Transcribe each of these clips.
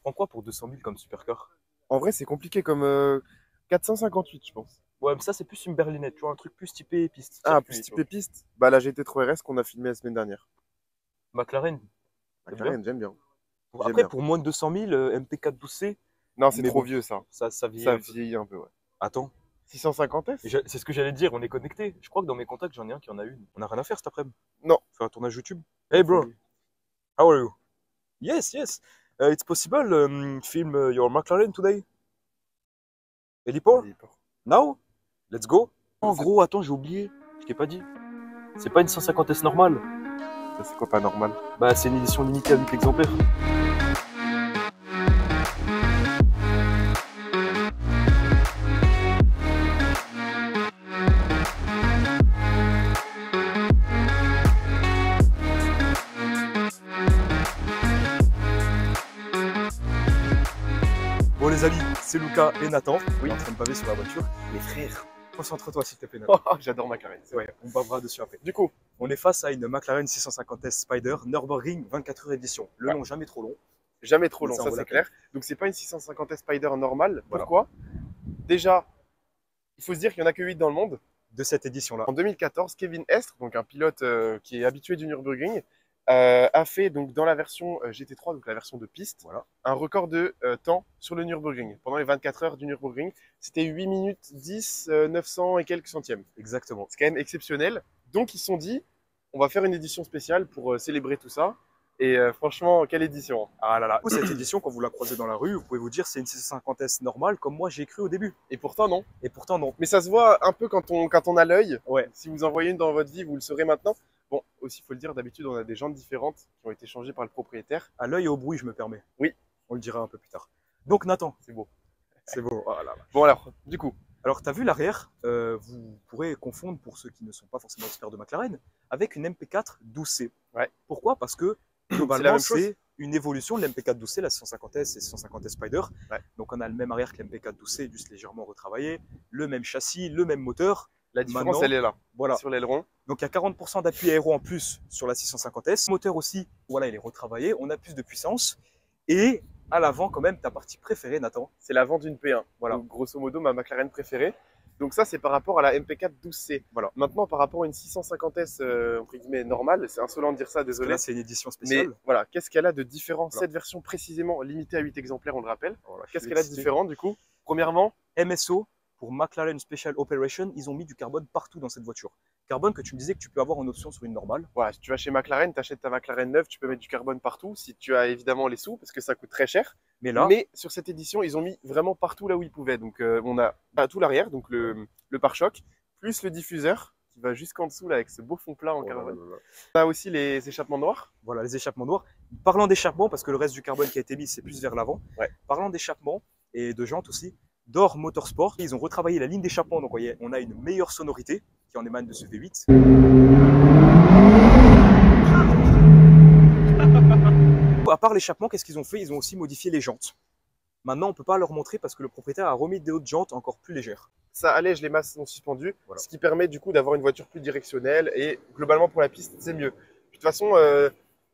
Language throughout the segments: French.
prends quoi pour 200 000 comme supercar? En vrai, c'est compliqué comme 458, je pense. Ouais, mais ça, c'est plus une berlinette, tu vois, un truc plus typé piste, Ah, circuit, plus tu type vois. piste. Bah, la GT3 RS qu'on a filmé la semaine dernière. McLaren, t'aimes bien? McLaren, j'aime bien. J'aime Après, bien. pour moins de 200 000, MP4 12C, Non, c'est mais trop bon, vieux, ça. ça vieillit Ça un peu. vieillit un peu, ouais. Attends, 650S? c'est ce que j'allais dire, on est connecté. Je crois que dans mes contacts, j'en ai un qui en a une. On a rien à faire cet après-midi. Non. Faire un tournage YouTube. Pas Hey de bro, folie. how are you? Yes, yes. It's possible film your McLaren today? Heliport? Il est pas- Now? Let's go. En C'est gros, attends, j'ai oublié. Je t'ai pas dit. C'est pas une 150S normale. ça, c'est quoi pas normal? Bah, c'est une édition limitée à 8 exemplaires. Bon, les amis, c'est Lucas et Nathan. Oui. On est en train de baver sur la voiture. Les frères. Concentre-toi, s'il te plaît, Nathan. J'adore McLaren. C'est vrai. Ouais, on bavera dessus après. Du coup, On est face à une McLaren 650S Spider Nürburgring 24 heures édition. Le Ouais. nom jamais trop long. jamais trop Mais long, ça, on ça vaut c'est la clair. Donc c'est pas une 650S Spider normale. Voilà. Pourquoi? Déjà, il faut se dire qu'il n'y en a que 8 dans le monde. De cette édition-là. En 2014, Kevin Estre, donc un pilote qui est habitué du Nürburgring, a fait donc dans la version GT3, donc la version de piste, Voilà. un record de temps sur le Nürburgring. Pendant les 24 heures du Nürburgring, c'était 8 minutes 10, 900 et quelques centièmes. Exactement. C'est quand même exceptionnel. Donc ils se sont dit, on va faire une édition spéciale pour célébrer tout ça. Et franchement, quelle édition! Ah là là. Cette édition, quand vous la croisez dans la rue, vous pouvez vous dire c'est une 650S normale, comme moi j'ai cru au début. Et pourtant, non. Et pourtant, non. Mais ça se voit un peu quand on a l'œil. Ouais. Si vous en voyez une dans votre vie, vous le saurez maintenant. Bon, aussi, il faut le dire, d'habitude, on a des jantes différentes qui ont été changées par le propriétaire. À l'œil et au bruit, je me permets. Oui. On le dira un peu plus tard. Donc, Nathan. C'est beau. C'est beau. Oh là là. Bon, alors, du coup, Alors, tu as vu l'arrière, vous pourrez confondre, pour ceux qui ne sont pas forcément experts de McLaren, avec une MP4 12C. Ouais. Pourquoi? Parce que la globalement, même chose. c'est une évolution de l'MP4 12C, la 650S et 650S Spider. Ouais. Donc, on a le même arrière que l'MP4 12C, juste légèrement retravaillé, le même châssis, le même moteur. la différence, Maintenant, elle est là, Voilà. sur l'aileron. Donc, il y a 40% d'appui aéro en plus sur la 650S. Le moteur aussi, voilà, il est retravaillé. On a plus de puissance. Et à l'avant, quand même, ta partie préférée, Nathan. C'est l'avant d'une P1. Voilà. Donc, grosso modo, ma McLaren préférée. Donc ça, c'est par rapport à la MP4 12C. Voilà. Maintenant, par rapport à une 650S, entre guillemets, normale, c'est insolent de dire ça, Parce que désolé. là, c'est une édition Mais spéciale. voilà, qu'est-ce qu'elle a de différent? Voilà. Cette version précisément limitée à 8 exemplaires, on le rappelle. Voilà, je Qu'est-ce suis qu'elle a de excité. différent du coup? Premièrement, MSO, pour McLaren Special Operation, ils ont mis du carbone partout dans cette voiture. Carbone que tu me disais que tu peux avoir en option sur une normale. voilà, si tu vas chez McLaren, tu achètes ta McLaren neuve, tu peux mettre du carbone partout si tu as évidemment les sous parce que ça coûte très cher. Mais là, Mais sur cette édition, ils ont mis vraiment partout là où ils pouvaient. Donc on a tout l'arrière, donc le pare-choc, plus le diffuseur qui va jusqu'en dessous là avec ce beau fond plat en oh là là carbone. là là. On a aussi les échappements noirs. Voilà, les échappements noirs. Parlant d'échappement, parce que le reste du carbone qui a été mis, c'est plus vers l'avant. Ouais. Parlant d'échappement et de jantes aussi, Dor Motorsport, ils ont retravaillé la ligne d'échappement. Donc, vous voyez, on a une meilleure sonorité qui en émane de ce V8. À part l'échappement, qu'est-ce qu'ils ont fait? Ils ont aussi modifié les jantes. Maintenant, on ne peut pas leur montrer parce que le propriétaire a remis des autres jantes encore plus légères. Ça allège les masses non suspendues, Voilà. ce qui permet du coup d'avoir une voiture plus directionnelle et globalement pour la piste, c'est mieux. Puis, de toute façon,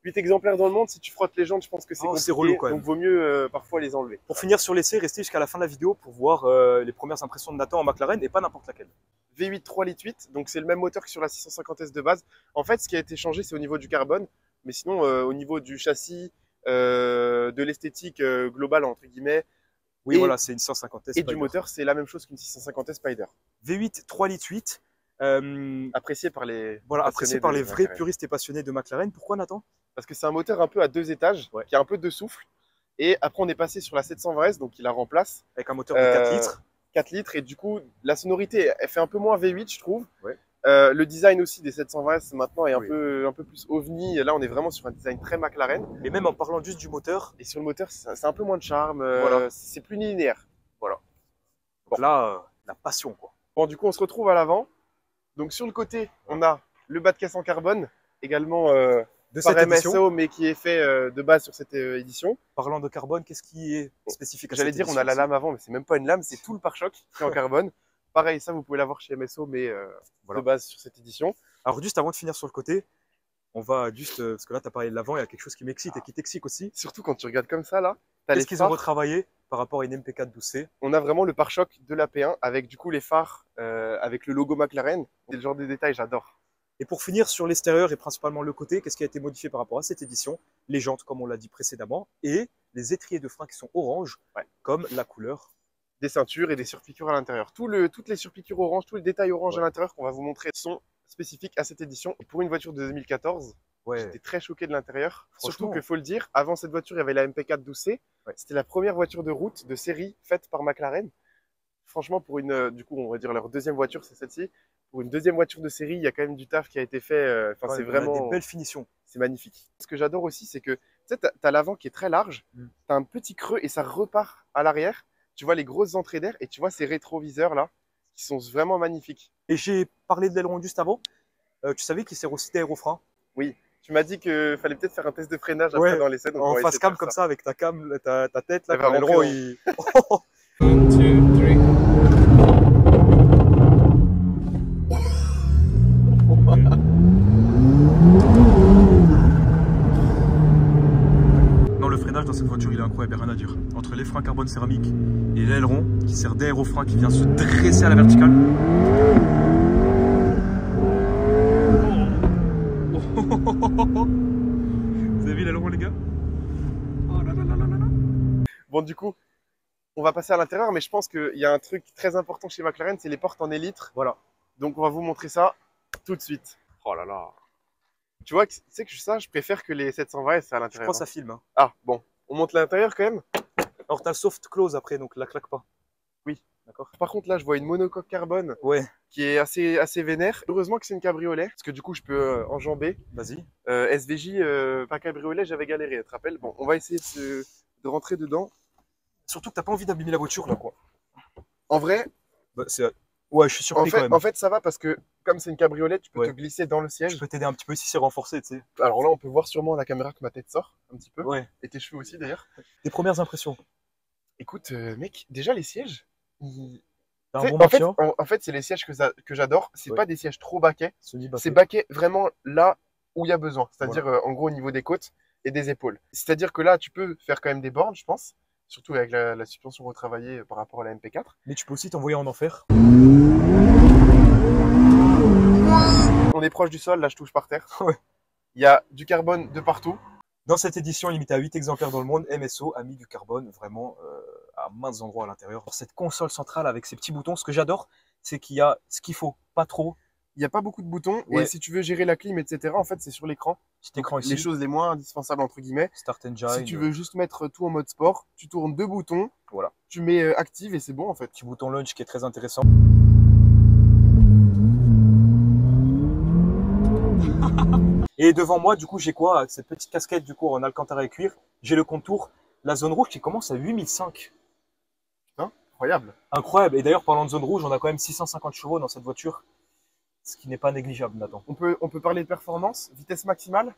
8 exemplaires dans le monde, si tu frottes les jantes, je pense que c'est Oh, compliqué, c'est relou quand même. donc vaut mieux parfois les enlever. Pour finir sur l'essai, restez jusqu'à la fin de la vidéo pour voir les premières impressions de Nathan en McLaren et pas n'importe laquelle. V8 3 litres 8, donc c'est le même moteur que sur la 650S de base. En fait, ce qui a été changé, c'est au niveau du carbone, mais sinon, au niveau du châssis, de l'esthétique globale, entre guillemets, Oui, Et- voilà, c'est une 150S. et du Spider. moteur, c'est la même chose qu'une 650S Spider. V8 3 litres 8. Apprécié par les Voilà, passionnés apprécié par de les vrais McLaren. puristes et passionnés de McLaren. Pourquoi, Nathan? Parce que c'est un moteur un peu à 2 étages, Ouais. qui a un peu de souffle. Et après, on est passé sur la 720S, donc il la remplace. Avec un moteur de 4 Euh, litres. 4 litres, et du coup, la sonorité, elle fait un peu moins V8, je trouve. Ouais. Le design aussi des 720S maintenant est Oui. un peu plus ovni. Là, on est vraiment sur un design très McLaren. Mais même en parlant juste du moteur, Et sur le moteur, c'est un peu moins de charme. Voilà. C'est plus linéaire. Bon. là, la passion, quoi. Bon, du coup, on se retrouve à l'avant. Donc, sur le côté, on a le bas de caisse en carbone, également De par cette édition, MSO, mais qui est fait de base sur cette édition. parlant de carbone, qu'est-ce qui est spécifique à J'allais cette dire, on a édition la aussi lame avant, mais c'est même pas une lame, c'est tout le pare-choc qui est en carbone. Pareil, ça, vous pouvez l'avoir chez MSO, mais Voilà. de base sur cette édition. Alors, juste avant de finir sur le côté, on va juste, parce que là, tu as parlé de l'avant, il y a quelque chose qui m'excite et qui t'excite aussi. Surtout quand tu regardes comme ça, là, T'as les Qu'est-ce qu'ils ont phares. retravaillé par rapport à une MP4 12C? On a vraiment le pare-choc de la P1 avec du coup les phares avec le logo McLaren. C'est le genre de détail, j'adore. Et pour finir, sur l'extérieur et principalement le côté, qu'est-ce qui a été modifié par rapport à cette édition? Les jantes, comme on l'a dit précédemment, et les étriers de frein qui sont orange, Ouais. comme la couleur. Des ceintures et des surpiqûres à l'intérieur. Toutes les surpiqûres orange, tous les détails orange Ouais. à l'intérieur qu'on va vous montrer sont spécifiques à cette édition. Et pour une voiture de 2014, Ouais. j'étais très choqué de l'intérieur. Franchement. Surtout qu'il faut le dire, avant cette voiture, il y avait la MP4 12C. Ouais. C'était la première voiture de route de série faite par McLaren. Franchement, pour du coup, on va dire leur deuxième voiture, c'est celle-ci. Pour une deuxième voiture de série, il y a quand même du taf qui a été fait. Ouais, c'est on a vraiment, des belles finitions. c'est magnifique. Ce que j'adore aussi, c'est que tu sais, t'as l'avant qui est très large, t'as un petit creux et ça repart à l'arrière. Tu vois les grosses entrées d'air et tu vois ces rétroviseurs là qui sont vraiment magnifiques. Et j'ai parlé de l'aileron juste avant. Tu savais qu'il sert aussi d'aérofrein? Oui, tu m'as dit qu'il fallait peut-être faire un test de freinage Ouais, après dans l'essai. donc on en va face essayer de cam faire comme ça. ça, avec ta cam, ta tête là, Elle va quand l'aileron rentrer il... 1, 2, 3. Non, le freinage dans cette voiture, il est incroyable, rien à dire. Entre les freins carbone céramique et l'aileron qui sert d'aérofrein qui vient se dresser à la verticale. Vous avez vu l'aileron, les gars? Oh là là là là là là. Bon, du coup, on va passer à l'intérieur, mais je pense qu'il y a un truc très important chez McLaren, c'est les portes en élytre. Voilà. Donc on va vous montrer ça tout de suite. Oh là là. Tu vois, tu sais que ça, je préfère que les 720 S à Je l'intérieur. crois que ça filme. Hein. Ah, bon. On monte l'intérieur quand même. Alors, t'as le soft close après, donc la claque pas. Oui. D'accord. Par contre, là, je vois une monocoque carbone Ouais, qui est assez vénère. Heureusement que c'est une cabriolet, parce que du coup, je peux enjamber. vas-y. SVJ, pas cabriolet, j'avais galéré, tu te rappelles? Bon, on va essayer de rentrer dedans. Surtout que t'as pas envie d'abîmer la voiture là, quoi. En vrai, Bah, ouais, je suis surpris quand même. en fait, ça va parce que comme c'est une cabriolet, tu peux Ouais. te glisser dans le Je siège. peux t'aider un petit peu si c'est renforcé, tu sais. Alors là, on peut voir sûrement à la caméra que ma tête sort un petit peu. Ouais. Et tes cheveux aussi d'ailleurs. Tes premières impressions. Écoute, mec, déjà les sièges. T'as Tu un sais, bon en fait, maintien. en fait, c'est les sièges que j'adore. C'est Ouais. pas des sièges trop baquets. Celui bah, C'est baquet vraiment là où il y a besoin. C'est-à-dire en gros au niveau des côtes et des épaules. C'est-à-dire que là, tu peux faire quand même des bornes, je pense. Surtout avec la suspension retravaillée par rapport à la MP4. Mais tu peux aussi t'envoyer en enfer. On est proche du sol, là je touche par terre. Ouais. Il y a du carbone de partout. Dans cette édition limitée à 8 exemplaires dans le monde, MSO a mis du carbone vraiment à maints endroits à l'intérieur. Cette console centrale avec ses petits boutons, ce que j'adore, c'est qu'il y a ce qu'il faut, pas trop. Il n'y a pas beaucoup de boutons. Ouais. Et si tu veux gérer la clim, etc., en fait, c'est sur l'écran. Petit écran ici, Les choses les moins indispensables, entre guillemets. Start Engine. Si tu veux juste mettre tout en mode sport, tu tournes deux boutons. Voilà. Tu mets active et c'est bon en fait. Petit bouton launch qui est très intéressant. Et devant moi, du coup, j'ai quoi? Cette petite casquette du coup en alcantara et cuir. J'ai le contour, la zone rouge qui commence à 8005. Incroyable. Incroyable. Et d'ailleurs, parlant de zone rouge, on a quand même 650 chevaux dans cette voiture, ce qui n'est pas négligeable, Nathan. On peut parler de performance, vitesse maximale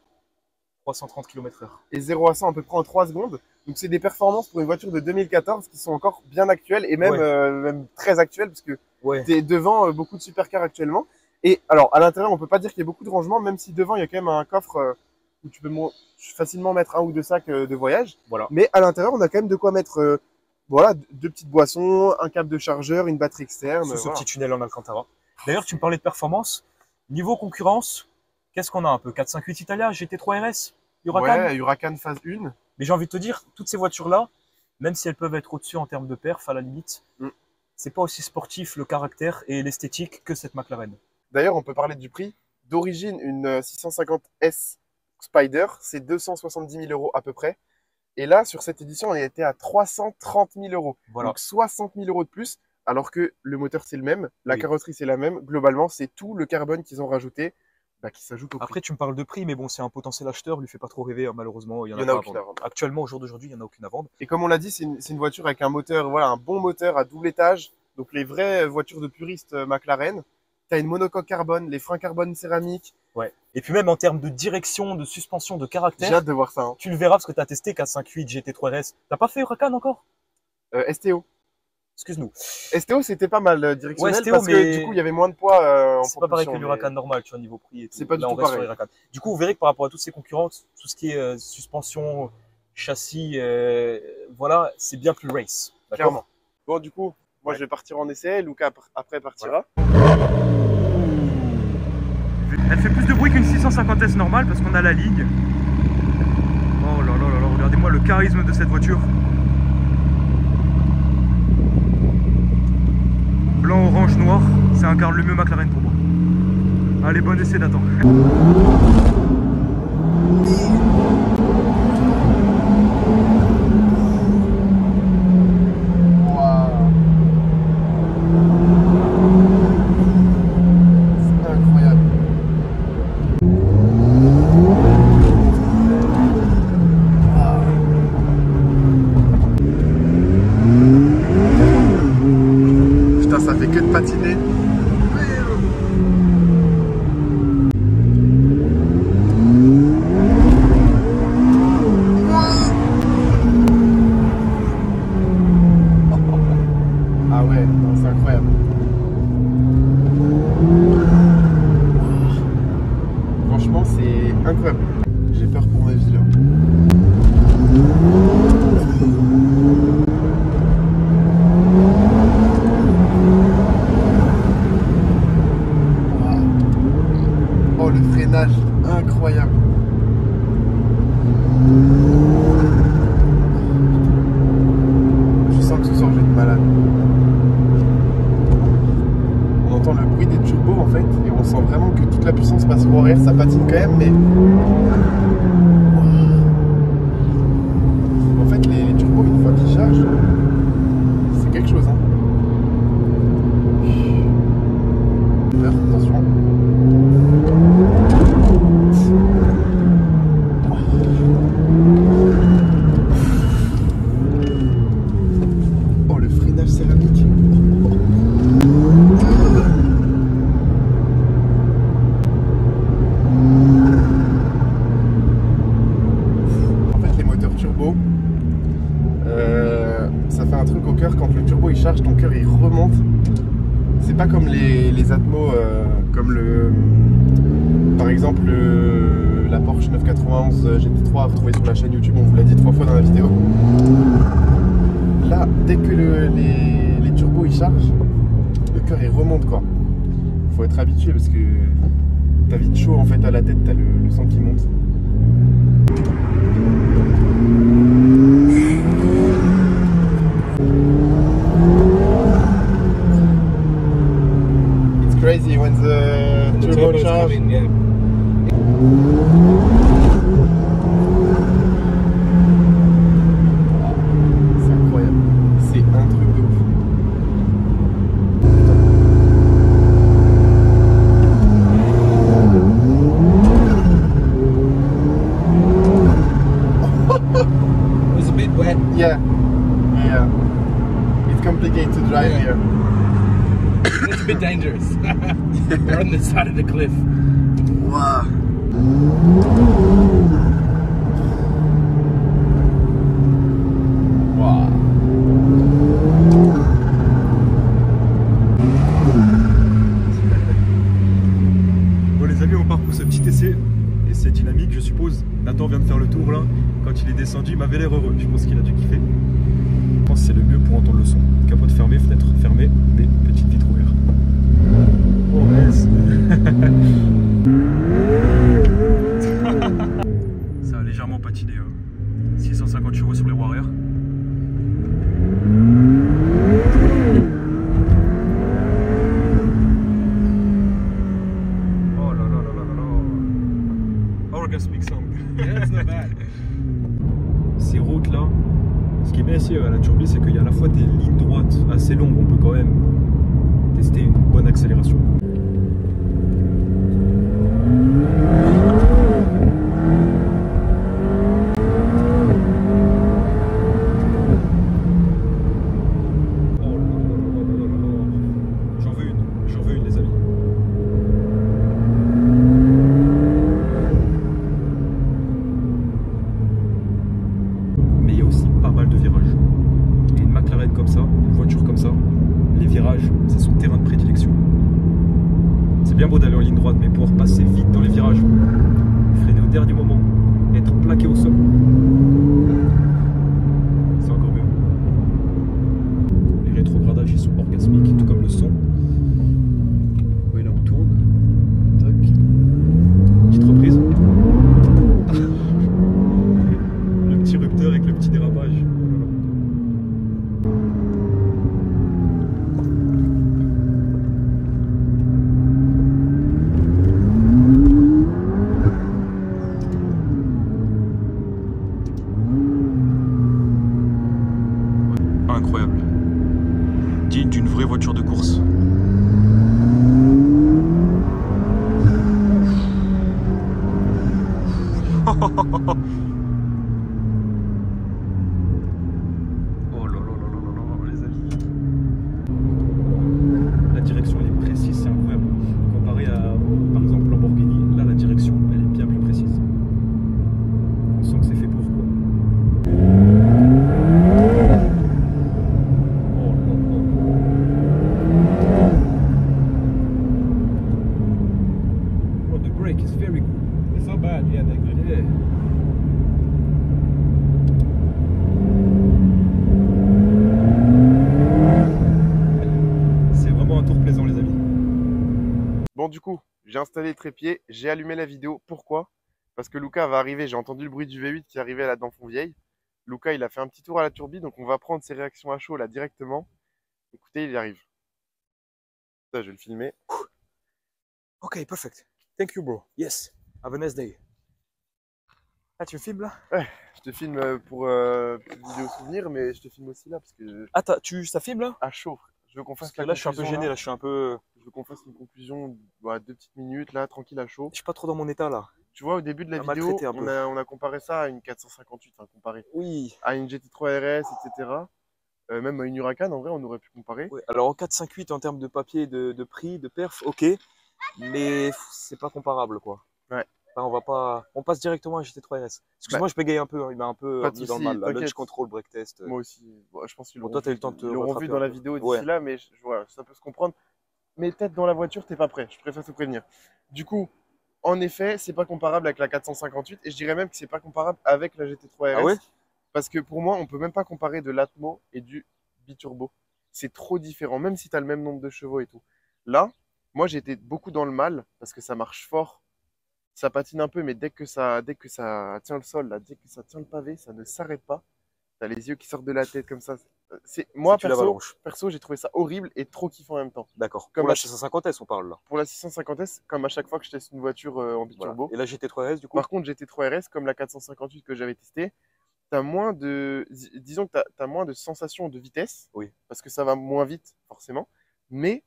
330 km/h. et 0 à 100 à peu près en 3 secondes. Donc c'est des performances pour une voiture de 2014 qui sont encore bien actuelles et même, Ouais. même très actuelles parce que Ouais. tu es devant beaucoup de supercars actuellement. Et alors à l'intérieur, on peut pas dire qu'il y ait beaucoup de rangements, même si devant il y a quand même un coffre où tu peux facilement mettre un ou deux sacs de voyage. Voilà. Mais à l'intérieur, on a quand même de quoi mettre voilà, deux petites boissons, un câble de chargeur, une batterie externe. Sous ce Voilà. petit tunnel en alcantara. D'ailleurs, tu me parlais de performance. Niveau concurrence, qu'est-ce qu'on a un peu? 458 Italia, GT3 RS, Huracan. Ouais, Huracan phase 1. Mais j'ai envie de te dire, toutes ces voitures-là, même si elles peuvent être au-dessus en termes de perf, à la limite, c'est pas aussi sportif le caractère et l'esthétique que cette McLaren. D'ailleurs, on peut parler du prix. D'origine, une 650S Spider, c'est 270 000 € à peu près. Et là, sur cette édition, on était à 330 000 €. Voilà. Donc 60 000 € de plus, alors que le moteur c'est le même, la Oui. carrosserie c'est la même. Globalement, c'est tout le carbone qu'ils ont rajouté qui s'ajoute au prix. Après, tu me parles de prix, mais bon, c'est un potentiel acheteur, lui fait pas trop rêver, hein, malheureusement. Il y en a, Il y en a pas aucune à vendre. Actuellement, au jour d'aujourd'hui, il n'y en a aucune à vendre. Et comme on l'a dit, c'est une voiture avec un moteur, voilà, un bon moteur à double étage. Donc les vraies voitures de puristes McLaren. Tu as une monocoque carbone, les freins carbone céramique. Ouais. Et puis même en termes de direction, de suspension, de J'ai caractère, hâte de voir ça. Hein. tu le verras parce que tu as testé K58, GT3 RS. T'as pas fait Huracan encore? STO. Excuse-nous. STO, c'était pas mal directionnel Ouais, STO, parce que mais- du coup, il y avait moins de poids en C'est pas pareil que propulsion, l'Huracan mais- normal, tu vois, niveau prix et tout. C'est pas du Là, tout on reste pareil. sur Huracan. Du coup, vous verrez que par rapport à tous ces concurrents, tout ce qui est suspension, châssis, voilà, c'est bien plus race. D'accord. Clairement. Bon, du coup, moi je vais partir en essai, Luca après partira. Elle fait plus de bruit qu'une 650S normale parce qu'on a la ligne. Oh là là là là, regardez-moi le charisme de cette voiture. Blanc, orange, noir, c'est incarne le mieux McLaren pour moi. Allez, bon essai Nathan. Ça fait que de patiner. Ah ouais, c'est incroyable. Franchement, c'est incroyable. J'ai peur pour ma vie là. Oh, le freinage, incroyable. Je sens que ce soir je vais être malade. On entend le bruit des turbos en fait, et on sent vraiment que toute la puissance passe au arrière, ça patine quand même, mais... En fait, les turbos, une fois qu'ils chargent, c'est quelque chose, hein. Attention. Oh, le freinage céramique. En fait, les moteurs turbo, ça fait un truc au cœur. Quand le turbo il charge, ton cœur il remonte. C'est pas comme les Atmos, comme par exemple la Porsche 991 GT3 retrouvée sur la chaîne YouTube, on vous l'a dit 3 fois dans la vidéo. Là, dès que les turbos ils chargent, le cœur il remonte quoi. Faut être habitué parce que t'as vite chaud en fait à la tête, t'as le sang qui monte. Crazy when the turbo charge. coming, yeah. C'est incroyable. C'est un truc de ouf. It was a bit wet. Yeah. Yeah. It's complicated to drive Yeah. here. It's a bit dangerous. We're on the side of the cliff. Wow. Wow. Bon les amis, on part pour ce petit essai. Essai dynamique je suppose. Nathan vient de faire le tour là. Quand il est descendu, il m'avait l'air heureux. Je pense qu'il a dû kiffer. Je pense que c'est le mieux pour entendre le son. Capote fermée, fenêtre fermée, mais petite vitre ouverte. Oh reste. Ça a légèrement patiné. 650 chevaux sur les roues arrière. Oh là là là là là là. Oh, we're gonna speak some. Yeah, it's not bad. Ces routes là, ce qui est bien ici à la Turbie, c'est qu'il y a à la fois des lignes droites assez longues, on peut quand même tester une bonne accélération. J'en veux une les amis. Mais il y a aussi pas mal de virages. Et une McLaren comme ça, une voiture comme ça, les virages, c'est son terrain de prédilection. C'est bien beau d'aller en ligne droite, mais pouvoir passer vite dans les virages, freiner au dernier moment, être plaqué au sol. Oh là là là là là là, les amis. La direction elle est précise, c'est incroyable. Comparé à par exemple Lamborghini, là la direction elle est bien plus précise. On sent que c'est fait pour quoi. Oh là là. Oh, the brake is very good. It's not bad. Yeah, they're good. Yeah. C'est vraiment un tour plaisant les amis. Bon, du coup, j'ai installé le trépied, j'ai allumé la vidéo. Pourquoi? Parce que Lucas va arriver. J'ai entendu le bruit du V8 qui arrivait là dans Fontvieille. Lucas, il a fait un petit tour à la turbine, donc on va prendre ses réactions à chaud là directement. Écoutez, il y arrive. Ça, je vais le filmer. Ok, perfect. Thank you bro. Yes. Have a nice day. Ah, tu me filmes là? Je te filme pour vidéo souvenir, mais je te filme aussi là parce que Ah, ça filme là? à chaud. Je veux qu'on fasse Parce que la là je suis un peu conclusion, gêné, là je suis un peu... Je veux qu'on fasse une conclusion, 2 petites minutes là, tranquille à chaud. Je suis pas trop dans mon état là. Tu vois, au début de la On m'a vidéo, maltraité un peu. on a comparé ça à une 458, enfin comparé Oui. à une GT3 RS, etc. Même à une Huracan, en vrai, on aurait pu comparer. Ouais, alors en 458 en termes de papier, de prix, de perf, ok. Mais c'est pas comparable quoi. Ouais. Enfin, on va pas... On passe directement à GT3 RS. Excuse-moi, je bégaye un peu, hein, il m'a un peu Pas de mis dans le soucis, mal. Là. Launch t'inquiète. control, brake test. Moi aussi, bon, je pense qu'ils Bon, l'auront toi, t'as eu vu, le temps de te ils l'auront rattraper vu dans un la peu. vidéo d'ici Ouais. là, mais voilà, ça peut se comprendre. Mais peut-être dans la voiture, t'es pas prêt, je préfère te prévenir. Du coup, en effet, c'est pas comparable avec la 458 et je dirais même que c'est pas comparable avec la GT3 RS. Ah ouais? Parce que pour moi, on peut même pas comparer de l'Atmo et du biturbo. C'est trop différent, même si tu as le même nombre de chevaux et tout. Là, moi j'étais beaucoup dans le mal parce que ça marche fort. Ça patine un peu, mais dès que ça tient le sol, là, dès que ça tient le pavé, ça ne s'arrête pas. T'as les yeux qui sortent de la tête comme ça. Moi, C'est l'avalanche. perso, j'ai trouvé ça horrible et trop kiffant en même temps. D'accord. Comme Pour la à- 650S, on parle là. Pour la 650S, comme à chaque fois que je teste une voiture en Voilà. biturbo. Et la GT3 RS, du coup? Par contre, GT3 RS, comme la 458 que j'avais testée, t'as moins de, disons que t'as moins de sensations de vitesse, Oui. parce que ça va moins vite, forcément, mais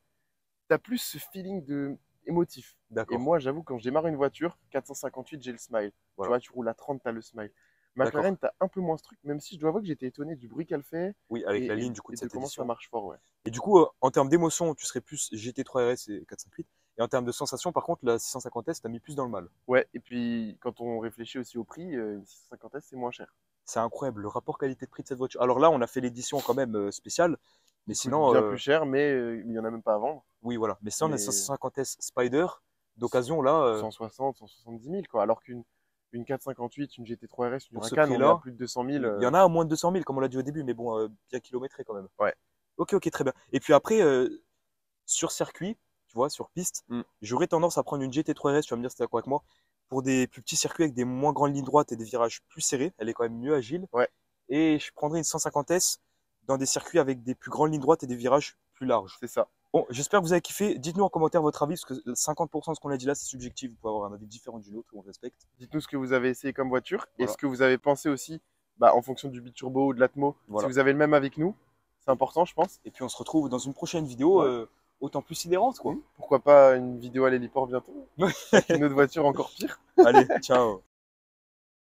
t'as plus ce feeling de émotif. Et D'accord. moi, j'avoue, quand je démarre une voiture, 458, j'ai le smile. Voilà. Tu vois, tu roules à 30, t'as le smile. McLaren, t'as un peu moins ce truc, même si je dois avouer que j'étais étonné du bruit qu'elle fait Oui, avec et, la ligne du coup et de de cette comment ça édition. marche fort, ouais. Et du coup, en termes d'émotion, tu serais plus GT3 RS et 458. Et en termes de sensation, par contre, la 650S, t'as mis plus dans le mal. Ouais, et puis quand on réfléchit aussi au prix, une 650S, c'est moins cher. C'est incroyable, le rapport qualité-prix de cette voiture. Alors là, on a fait l'édition quand même spéciale. Mais Coûte sinon, bien plus cher, mais il n'y en a même pas à vendre. oui, voilà. Mais sinon, la Mais- 650S Spider, d'occasion, là, 160, 170 000, quoi. Alors qu'une 458, une GT3 RS, une Pour ce Huracan, on est prix-là, à plus de 200 000. il y en a à moins de 200 000, comme on l'a dit au début, mais bon, bien kilométré quand même. Ouais. Ok, ok, très bien. Et puis après, sur circuit, tu vois, sur piste, j'aurais tendance à prendre une GT3 RS, tu vas me dire si t'es d'accord avec moi, pour des plus petits circuits avec des moins grandes lignes droites et des virages plus serrés. Elle est quand même mieux agile. Ouais. Et je prendrais une 150S dans des circuits avec des plus grandes lignes droites et des virages plus larges. C'est ça. Bon, j'espère que vous avez kiffé. Dites-nous en commentaire votre avis, parce que 50% de ce qu'on a dit là, c'est subjectif. Vous pouvez avoir un avis différent d'une autre, on respecte. Dites-nous ce que vous avez essayé comme voiture et Voilà. ce que vous avez pensé aussi en fonction du biturbo ou de l'Atmo. Voilà. Si vous avez le même avec nous, c'est important, je pense. Et puis on se retrouve dans une prochaine vidéo, Ouais. autant plus sidérante, quoi. Pourquoi pas une vidéo à l'héliport bientôt Ouais. avec une autre voiture encore pire. Allez, ciao.